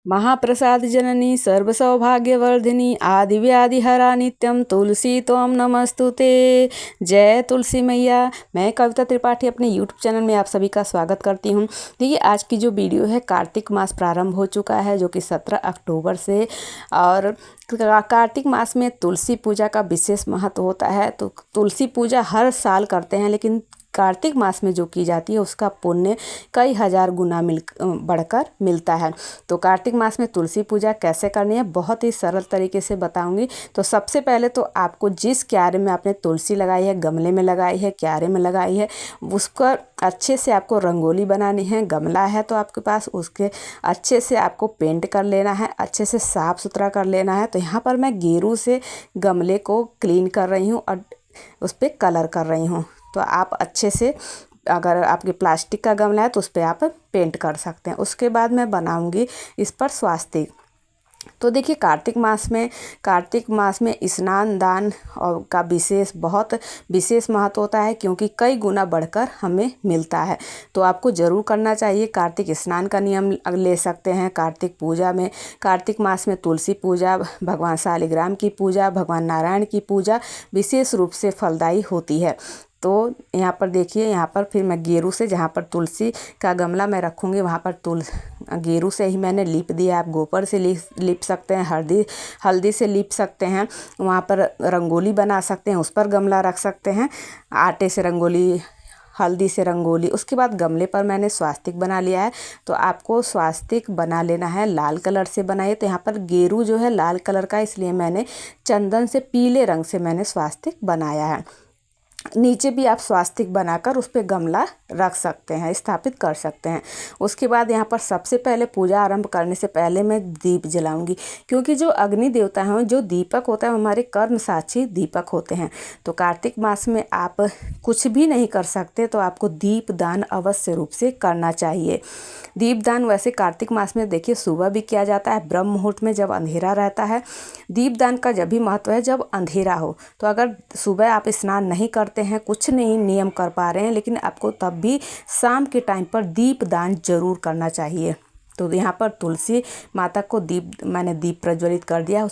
महाप्रसाद जननी सर्वसौभाग्यवर्धिनी आदिव्याधिहरा नित्यम तुलसी त्वं नमस्तुते। जय तुलसी मैया। मैं कविता त्रिपाठी अपने यूट्यूब चैनल में आप सभी का स्वागत करती हूँ। देखिए आज की जो वीडियो है, कार्तिक मास प्रारंभ हो चुका है जो कि 17 अक्टूबर से, और कार्तिक मास में तुलसी पूजा का विशेष महत्व होता है। तो तुलसी पूजा हर साल करते हैं, लेकिन कार्तिक मास में जो की जाती है उसका पुण्य कई हजार गुना बढ़कर मिलता है। तो कार्तिक मास में तुलसी पूजा कैसे करनी है बहुत ही सरल तरीके से बताऊंगी। तो सबसे पहले तो आपको जिस क्यारे में आपने तुलसी लगाई है, गमले में लगाई है, क्यारे में लगाई है, उसका अच्छे से आपको रंगोली बनानी है। गमला है तो आपके पास, उसके अच्छे से आपको पेंट कर लेना है, अच्छे से साफ़ सुथरा कर लेना है। तो यहाँ पर मैं गेरू से गमले को क्लीन कर रही हूँ और उस पर कलर कर रही हूँ। तो आप अच्छे से, अगर आपके प्लास्टिक का गमला है तो उस पर आप पेंट कर सकते हैं। उसके बाद मैं बनाऊंगी इस पर स्वास्तिक। तो देखिए कार्तिक मास में स्नान दान और का बहुत विशेष महत्व होता है, क्योंकि कई गुना बढ़कर हमें मिलता है। तो आपको ज़रूर करना चाहिए। कार्तिक स्नान का नियम ले सकते हैं कार्तिक मास में तुलसी पूजा, भगवान शालिग्राम की पूजा, भगवान नारायण की पूजा विशेष रूप से फलदायी होती है। तो यहाँ पर देखिए, यहाँ पर फिर मैं गेरू से, जहाँ पर तुलसी का गमला मैं रखूँगी वहाँ पर गेरू से ही मैंने लीप दिया। आप गोबर से लीप सकते हैं, हल्दी से लीप सकते हैं। वहाँ पर रंगोली बना सकते हैं, उस पर गमला रख सकते हैं। आटे से रंगोली, हल्दी से रंगोली। उसके बाद गमले पर मैंने स्वास्तिक बना लिया है। तो आपको स्वास्तिक बना लेना है, लाल कलर से बनाइए। तो यहाँ पर गेरू जो है लाल कलर का, इसलिए मैंने चंदन से पीले रंग से मैंने स्वास्तिक बनाया है। नीचे भी आप स्वास्तिक बनाकर उस पर गमला रख सकते हैं, स्थापित कर सकते हैं। उसके बाद यहाँ पर सबसे पहले पूजा आरंभ करने से पहले मैं दीप जलाऊंगी, क्योंकि जो अग्नि देवता हैं, जो दीपक होता है, हमारे कर्म साक्षी दीपक होते हैं। तो कार्तिक मास में आप कुछ भी नहीं कर सकते तो आपको दीप दान अवश्य रूप से करना चाहिए। दीपदान वैसे कार्तिक मास में देखिए सुबह भी किया जाता है, ब्रह्म मुहूर्त में जब अंधेरा रहता है। दीपदान का जब भी महत्व है जब अंधेरा हो। तो अगर सुबह आप स्नान नहीं करते हैं, कुछ नहीं नियम कर पा रहे हैं, लेकिन आपको तब भी शाम के टाइम पर दीपदान जरूर करना चाहिए। तो यहाँ पर तुलसी माता को मैंने दीप प्रज्वलित कर दिया,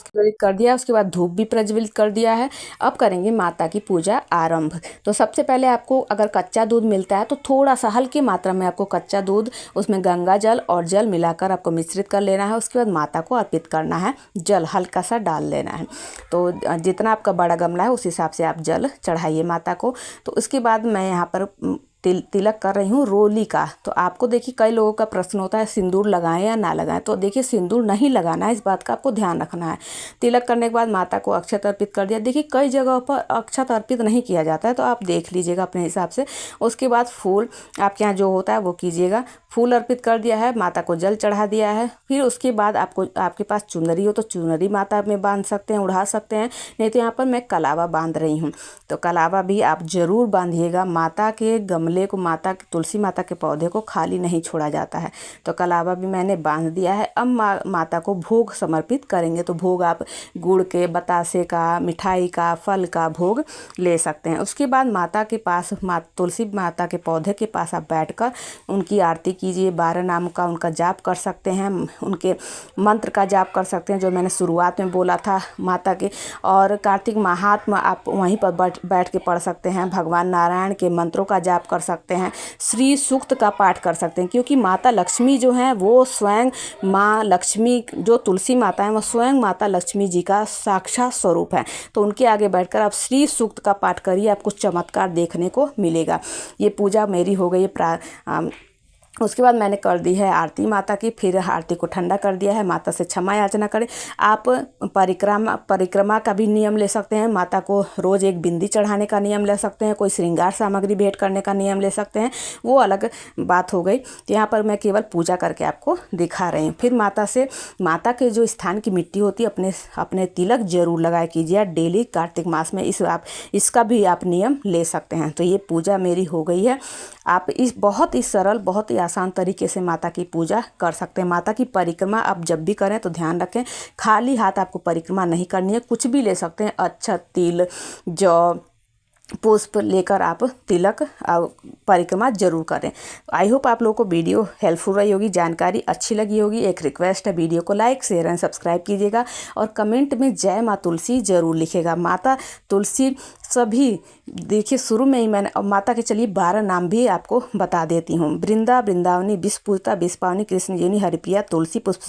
उसके बाद धूप भी प्रज्वलित कर दिया है। अब करेंगे माता की पूजा आरंभ। तो सबसे पहले आपको अगर कच्चा दूध मिलता है तो थोड़ा सा हल्की मात्रा में आपको कच्चा दूध, उसमें गंगा जल और जल मिलाकर आपको मिश्रित कर लेना है। उसके बाद माता को अर्पित करना है, जल हल्का सा डाल लेना है। तो जितना आपका बड़ा गमला है उस हिसाब से आप जल चढ़ाइए माता को। तो उसके बाद मैं यहाँ पर तिलक कर रही हूँ रोली का। तो आपको देखिए कई लोगों का प्रश्न होता है सिंदूर लगाएं या ना लगाएं। तो देखिए सिंदूर नहीं लगाना है, इस बात का आपको ध्यान रखना है। तिलक करने के बाद माता को अक्षत अर्पित कर दिया। देखिए कई जगहों पर अक्षत अर्पित नहीं किया जाता है, तो आप देख लीजिएगा अपने हिसाब से। उसके बाद फूल आपके यहाँ जो होता है वो कीजिएगा। फूल अर्पित कर दिया है, माता को जल चढ़ा दिया है। फिर उसके बाद आपके पास चुनरी हो तो चुनरी माता में बांध सकते हैं, उड़ा सकते हैं। नहीं तो यहाँ पर मैं कलावा बांध रही हूँ, तो कलावा भी आप जरूर बांधिएगा। माता के गमले को, तुलसी माता के पौधे को खाली नहीं छोड़ा जाता है। तो कलावा भी मैंने बांध दिया है। अब माता को भोग समर्पित करेंगे। तो भोग आप गुड़ के, बतासे का, मिठाई का, फल का भोग ले सकते हैं। उसके बाद माता के पास, तुलसी माता के पौधे के पास आप बैठकर उनकी आरती कीजिए। 12 नाम का उनका जाप कर सकते हैं, उनके मंत्र का जाप कर सकते हैं जो मैंने शुरुआत में बोला था माता के। और कार्तिक महात्मा आप वहीं पर बैठ के पढ़ सकते हैं। भगवान नारायण के मंत्रों का जाप कर सकते हैं, श्री सूक्त का पाठ कर सकते हैं, क्योंकि माता लक्ष्मी जो है वो स्वयं माँ लक्ष्मी, जो तुलसी माता है वो स्वयं माता लक्ष्मी जी का साक्षात स्वरूप है। तो उनके आगे बैठकर आप श्री सूक्त का पाठ करिए, आपको चमत्कार देखने को मिलेगा। ये पूजा मेरी हो गई उसके बाद मैंने कर दी है आरती माता की। फिर आरती को ठंडा कर दिया है। माता से क्षमा याचना करें। आप परिक्रमा का भी नियम ले सकते हैं। माता को रोज़ एक बिंदी चढ़ाने का नियम ले सकते हैं, कोई श्रृंगार सामग्री भेंट करने का नियम ले सकते हैं, वो अलग बात हो गई। तो यहाँ पर मैं केवल पूजा करके आपको दिखा रही हूँ। फिर माता के जो स्थान की मिट्टी होती है अपने तिलक जरूर लगाया कीजिए डेली कार्तिक मास में। इसका भी आप नियम ले सकते हैं। तो ये पूजा मेरी हो गई है। आप इस बहुत ही सरल, बहुत ही आसान तरीके से माता की पूजा कर सकते हैं। माता की परिक्रमा आप जब भी करें तो ध्यान रखें, खाली हाथ आपको परिक्रमा नहीं करनी है। कुछ भी ले सकते हैं, अक्षत, तिल, जौ, पुष्प लेकर आप तिलक परिक्रमा जरूर करें। आई होप आप लोगों को वीडियो हेल्पफुल रही होगी, जानकारी अच्छी लगी होगी। एक रिक्वेस्ट है, वीडियो को लाइक शेयर एंड सब्सक्राइब कीजिएगा और कमेंट में जय माँ तुलसी जरूर लिखेगा। माता तुलसी सभी देखिए, शुरू में ही मैंने माता के चलिए 12 नाम भी आपको बता देती हूँ। वृंदावनी, विश्व पूजिता, विश्व पावनी, कृष्ण जीवनी, हरिप्रिया, तुलसी, पुष्प